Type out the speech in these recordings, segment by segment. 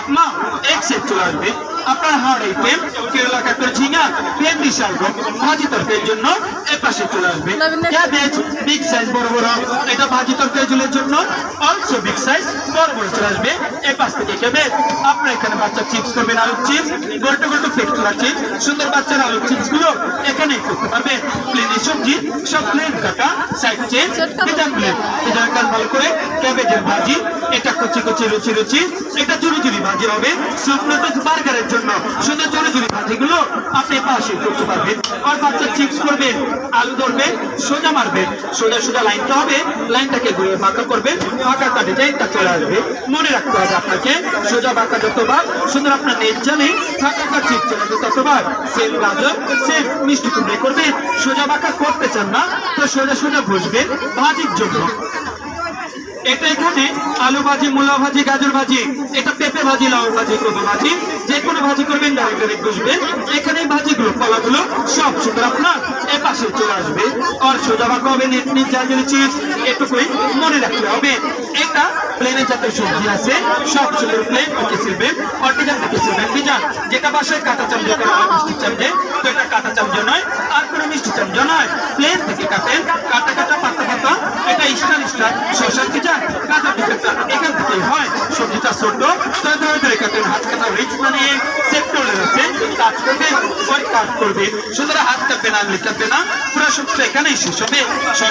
एक माँ एक सेट চলে আসবে আপনার হাড় আইটেম কেরালা কাটার ঝিঙা ভেন্ডি শালগম ভাজি তরকারির জন্য এই পাশে চলে আসবে ক্যাবেজ বিগ সাইজ বড় বড় এটা ভাজি তরকারির জন্য অলসো বিগ সাইজ বড় বড় চলে আসবে এই পাশ থেকে ক্যাবেজ আপনারা এখানে বাচ্চা চিপস করবেন আলু চিপস গোল্টো গোল্টো ফেটুলা চিপস সুন্দর বাচ্চার আলু চিপস গুলো এখানেই করতে পারবে প্লেন সবজি সব প্লেন কাটা সাইড চেঞ্জ এটা প্লেন এটা কাজ ভালো করে ক্যাবেজের ভাজি এটা কচি কচি রুচি রুচি এটা চুরি চুরি ভাজি হবে শুকনো তো বার্গারের জন্য সুন্দর চুরি চুরি ভাজিগুলো আপনি পাশে করতে পারবেন আর বাচ্চা চিপস করবেন আলু ধরবেন সোজা মারবেন সোজা সোজা লাইনটা হবে লাইনটাকে ঘুরিয়ে বাঁকা করবেন বাঁকাটা ডিজাইনটা চলে আসবে মনে রাখতে হবে আপনাকে সোজা বাঁকা যতবার সুন্দর আপনার নেট জানে ফাঁকা চিপস চলে যাবে ততবার সেম গাজর সেম মিষ্টি কুমড়ে করবেন সোজা বাঁকা করতে চান না তো সোজা সোজা বসবেন ভাজির জন্য এটা এখানে আলু ভাজি মূলা ভাজি গাজর ভাজি এটা পেঁপে ভাজি লাউ ভাজি কদু ভাজি যে কোনো ভাজি করবেন ডাইরেক্ট ডাইরেক্ট বসবেন এখানে ভাজিগুলো কলাগুলো সব সুন্দর আপনার এ পাশে চলে আসবে আর সোজা বাঁকা হবে নেট জায়গায় চিপস এটুকুই মনে রাখতে হবে এটা প্লেনের জাতীয় সবজি আছে সব সুন্দর প্লেন ওকে সিলবেন আর ডিজাইন থেকে সিলবেন ডিজাইন যেটা বাসায় কাঁটা চামচে করা হয় মিষ্টি চামচে তো এটা কাঁটা চামচে নয় আর কোনো মিষ্টি চামচে নয় প্লেন থেকে কাটেন কাটা কাটা পাতা পাতা এটা স্টার স্টার শশার ডিজাইন কাঁচা ডিজাইন এখান থেকে হয় সবজিটা ছোট ধরে ধরে ধরে কাটেন হাত কাটা রিচ বানিয়ে সেক্টরে আছে কাজ করবেন ওই কাজ করবে সুন্দর হাত কাটবে না আঙুল কাটবে না পুরো সবজি এখানেই শেষ হবে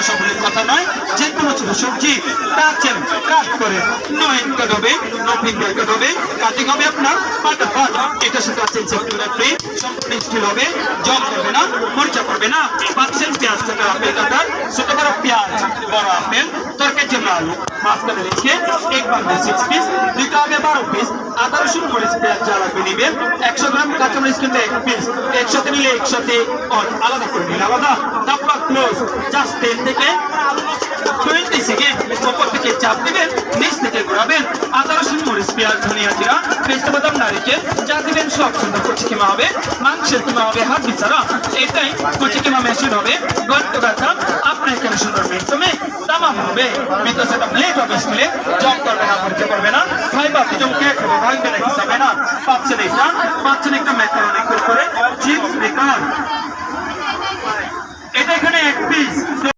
সবজির কথা নয় যে কোনো ছোট সবজি কাটেন কাট করে নো হ্যান্ড কাট হবে নো ফিঙ্গার কাট হবে কাটিং হবে আপনার পাটা পাট এটা সাথে আছে সেক্টরে ফ্রি সম্পূর্ণ স্টিল হবে জল করবে না মরিচা করবে না পাচ্ছেন পেঁয়াজ কাটা আপেল কাটার ছোট বড় পেঁয়াজ বড় আপেল তরকারির জন্য আলু মাঝখানে রেখে এক বান্ডেল 6 পিস দুইটা হবে 12 পিস আদা রসুন মরিচ পেঁয়াজ যা লাগবে নেবেন 100 গ্রাম কাঁচামরিচ কিন্তু 1 পিস একসাথে নিলে একসাথে আলাদা করে নিলে আলাদা ডাব্বা ক্লোজ জাস্ট 10 থেকে 20 সেকেন্ড উপর থেকে চাপ দিবেন নিচ থেকে ঘোরাবেন আদা রসুন মরিচ পেঁয়াজ ধনিয়া জিরা পেস্তা বাদাম নারিকেল যা দিবেন সব সুন্দর কচি কিমা হবে মাংসের কিমা হবে হাত বিচারা এটাই কচি কিমা মেশিন হবে গল্প গাছা আপনার এখানে সুন্দর মেশিনে তামাম হবে কিন্তু সেটা প্লেট হবে স্টিলে জম করবে না পরিচয় করবে না ভাই বাপ দুজন কে খাবে ভাঙবে না হিসাবে না পাচ্ছেন একটা ম্যাকারন